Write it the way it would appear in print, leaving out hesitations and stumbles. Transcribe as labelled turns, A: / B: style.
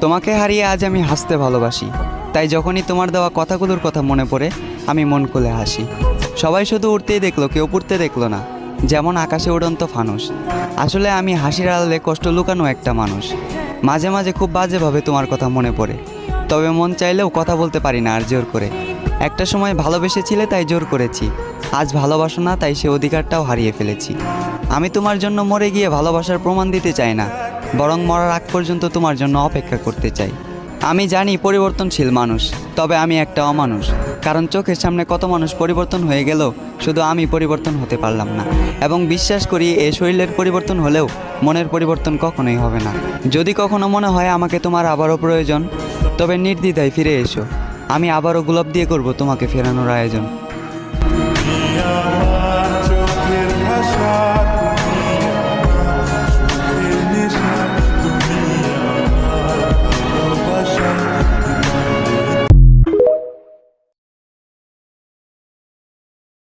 A: তোমাকে হারিয়ে আজ আমি হাসতে ভালোবাসি, তাই যখনই তোমার দেওয়া কথাগুলোর কথা মনে পড়ে আমি মন খুলে হাসি। সবাই শুধু উড়তেই দেখলো, কেউ পড়তে দেখলো না, যেমন আকাশে উড়ন্ত ফানুস। আসলে আমি হাসির আড়ালে কষ্ট লুকানো একটা মানুষ। মাঝে মাঝে খুব বাজেভাবে তোমার কথা মনে পড়ে, তবে মন চাইলেও কথা বলতে পারি না আর জোর করে। একটা সময় ভালোবেসেছিলে তাই জোর করেছি, আজ ভালোবাসো না তাই সে অধিকারটাও হারিয়ে ফেলেছি। আমি তোমার জন্য মরে গিয়ে ভালোবাসার প্রমাণ দিতে চাই না, বরং মরার আগ পর্যন্ত তোমার জন্য অপেক্ষা করতে চাই। আমি জানি পরিবর্তনশীল মানুষ, তবে আমি একটা অমানুষ। কারণ চোখের সামনে কত মানুষ পরিবর্তন হয়ে গেল, শুধু আমি পরিবর্তন হতে পারলাম না। এবং বিশ্বাস করি এ শরীরের পরিবর্তন হলেও মনের পরিবর্তন কখনোই হবে না। যদি কখনো মনে হয় আমাকে তোমার আবারও প্রয়োজন, তবে নির্দ্বিধায় ফিরে এসো। আমি আবারও গোলাপ দিয়ে করব তোমাকে ফেরানোর আয়োজন।